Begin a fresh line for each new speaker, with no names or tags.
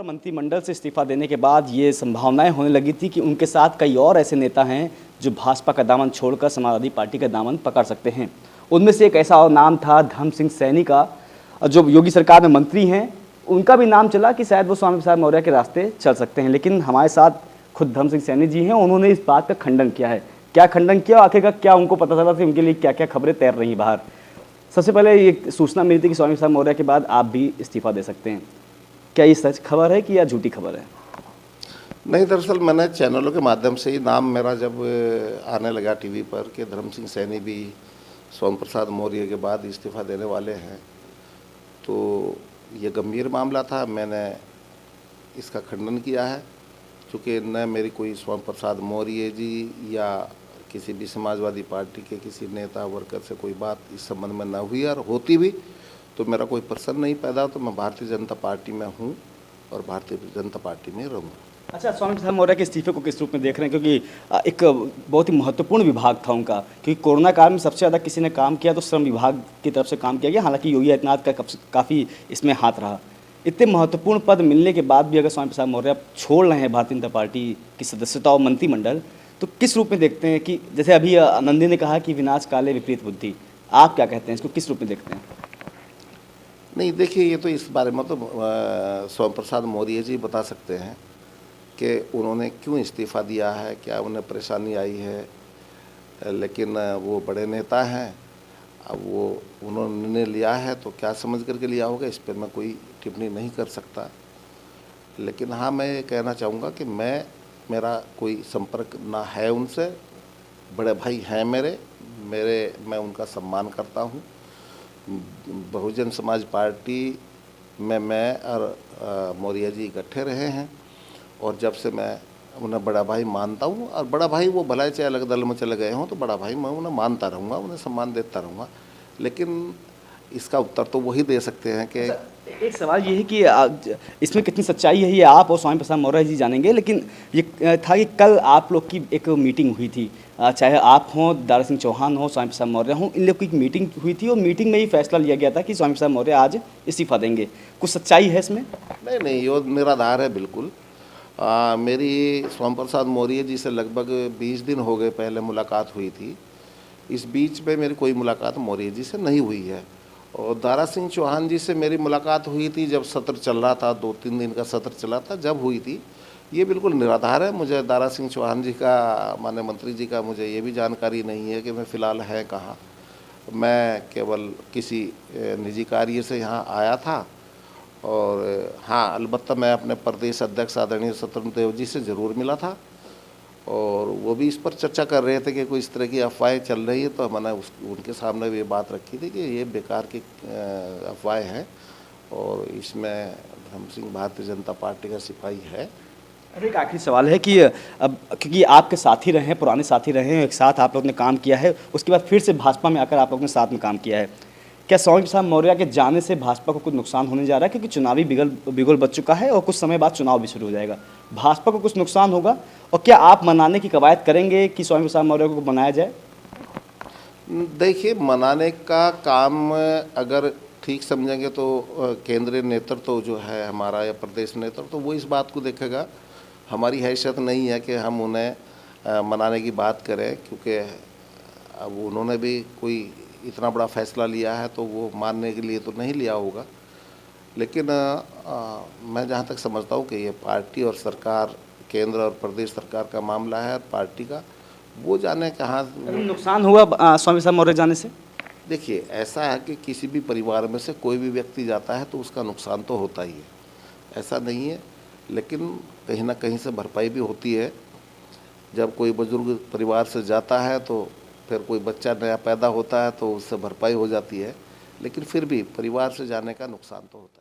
और मंत्रिमंडल से इस्तीफा देने के बाद ये संभावनाएं होने लगी थी कि उनके साथ कई और ऐसे नेता हैं जो भाजपा का दामन छोड़कर समाजवादी पार्टी का दामन पकड़ सकते हैं। उनमें से एक ऐसा और नाम था धर्म सिंह सैनी का, जो योगी सरकार में मंत्री हैं। उनका भी नाम चला कि शायद वो स्वामी प्रसाद मौर्य के रास्ते चल सकते हैं, लेकिन हमारे साथ खुद धर्म सिंह सैनी जी हैं। उन्होंने इस बात का खंडन किया है। क्या खंडन किया, आखिरकार क्या उनको पता चला कि उनके लिए क्या क्या खबरें तैर रही बाहर? सबसे पहले ये सूचना मिली थी कि स्वामी प्रसाद मौर्य के बाद आप भी इस्तीफा दे सकते हैं। क्या ये सच खबर है कि या झूठी खबर है?
नहीं, दरअसल मैंने चैनलों के माध्यम से ही नाम मेरा जब आने लगा टीवी पर कि धर्म सिंह सैनी भी स्वामी प्रसाद मौर्य के बाद इस्तीफा देने वाले हैं, तो ये गंभीर मामला था। मैंने इसका खंडन किया है, क्योंकि न मेरी कोई स्वामी प्रसाद मौर्य जी या किसी भी समाजवादी पार्टी के किसी नेता वर्कर से कोई बात इस संबंध में न हुई, और होती भी तो मेरा कोई प्रश्न नहीं पैदा। तो मैं भारतीय जनता पार्टी में हूँ और भारतीय जनता पार्टी में रहूँगा।
अच्छा, स्वामी प्रसाद मौर्य के इस्तीफे को किस रूप में देख रहे हैं? क्योंकि एक बहुत ही महत्वपूर्ण विभाग था उनका, क्योंकि कोरोना काल में सबसे ज़्यादा किसी ने काम किया तो श्रम विभाग की तरफ से काम किया गया। हालांकि योगी आदित्यनाथ का काफ़ी इसमें हाथ रहा। इतने महत्वपूर्ण पद मिलने के बाद भी अगर स्वामी प्रसाद मौर्य छोड़ रहे हैं भारतीय जनता पार्टी की सदस्यता और मंत्रिमंडल, तो किस रूप में देखते हैं? कि जैसे अभी नंदी ने कहा कि विनाश काले विपरीत बुद्धि, आप क्या कहते हैं, इसको किस रूप में देखते हैं?
नहीं, देखिए, ये तो इस बारे में तो स्वामी प्रसाद मौर्य जी बता सकते हैं कि उन्होंने क्यों इस्तीफ़ा दिया है, क्या उन्हें परेशानी आई है। लेकिन वो बड़े नेता हैं, अब वो उन्होंने निर्णय लिया है तो क्या समझ करके लिया होगा, इस पर मैं कोई टिप्पणी नहीं कर सकता। लेकिन हाँ, मैं ये कहना चाहूँगा कि मेरा कोई संपर्क ना है उनसे। बड़े भाई हैं मैं उनका सम्मान करता हूँ। बहुजन समाज पार्टी में मैं और मौर्य जी इकट्ठे रहे हैं, और जब से मैं उन्हें बड़ा भाई मानता हूँ, और बड़ा भाई वो भला चाहे अलग दल में चले गए हों तो बड़ा भाई मैं उन्हें मानता रहूँगा, उन्हें सम्मान देता रहूँगा। लेकिन इसका उत्तर तो वही दे सकते हैं कि
एक सवाल ये है कि इसमें कितनी सच्चाई है ये आप और स्वामी प्रसाद मौर्य जी जानेंगे। लेकिन ये था कि कल आप लोग की एक मीटिंग हुई थी, चाहे आप हों, दारा सिंह चौहान हो, स्वामी प्रसाद मौर्य हों, इन लोग की एक मीटिंग हुई थी और मीटिंग में ही फैसला लिया गया था कि स्वामी प्रसाद मौर्य आज इस्तीफा देंगे। कुछ सच्चाई है इसमें?
नहीं, ये निराधार है बिल्कुल। मेरी स्वामी प्रसाद मौर्य जी से लगभग 20 दिन हो गए पहले मुलाकात हुई थी। इस बीच में मेरी कोई मुलाकात मौर्य जी से नहीं हुई है। और दारा सिंह चौहान जी से मेरी मुलाकात हुई थी जब सत्र चल रहा था, 2-3 दिन का सत्र चला था, जब हुई थी। ये बिल्कुल निराधार है। मुझे दारा सिंह चौहान जी का, माननीय मंत्री जी का, मुझे ये भी जानकारी नहीं है कि मैं फ़िलहाल है कहाँ। मैं केवल किसी निजी कार्य से यहाँ आया था। और हाँ, अलबत्ता मैं अपने प्रदेश अध्यक्ष आदरणीय सत्येंद्र देव जी से ज़रूर मिला था, और वो भी इस पर चर्चा कर रहे थे कि कोई इस तरह की अफवाहें चल रही है। तो मैंने उनके सामने भी ये बात रखी थी कि ये बेकार की अफवाहें हैं, और इसमें धर्म सिंह भारतीय जनता पार्टी का सिपाही है।
अरे, एक आखिरी सवाल है कि अब क्योंकि आपके साथी रहे हैं, पुराने साथी रहे हैं, एक साथ आप लोग ने काम किया है, उसके बाद फिर से भाजपा में आकर आप लोग ने साथ में काम किया है, क्या स्वामी प्रसाद मौर्य के जाने से भाजपा को कुछ नुकसान होने जा रहा है? क्योंकि चुनावी बिगुल बच चुका है और कुछ समय बाद चुनाव भी शुरू हो जाएगा, भाजपा को कुछ नुकसान होगा? और क्या आप मनाने की कवायद करेंगे कि स्वामी प्रसाद मौर्य को बनाया जाए?
देखिए, मनाने का काम अगर ठीक समझेंगे तो केंद्रीय नेतृत्व जो है हमारा, या प्रदेश नेतृत्व, तो वो इस बात को देखेगा। हमारी हैसियत नहीं है कि हम उन्हें मनाने की बात करें, क्योंकि अब उन्होंने भी कोई इतना बड़ा फैसला लिया है तो वो मानने के लिए तो नहीं लिया होगा। लेकिन मैं जहाँ तक समझता हूँ कि ये पार्टी और सरकार, केंद्र और प्रदेश सरकार का मामला है, और पार्टी का वो जाने कहाँ
नुकसान हुआ स्वामी प्रसाद मौर्य जाने से।
देखिए, ऐसा है कि किसी भी परिवार में से कोई भी व्यक्ति जाता है तो उसका नुकसान तो होता ही है, ऐसा नहीं है। लेकिन कहीं ना कहीं से भरपाई भी होती है। जब कोई बुजुर्ग परिवार से जाता है तो फिर कोई बच्चा नया पैदा होता है तो उससे भरपाई हो जाती है। लेकिन फिर भी परिवार से जाने का नुकसान तो होता है।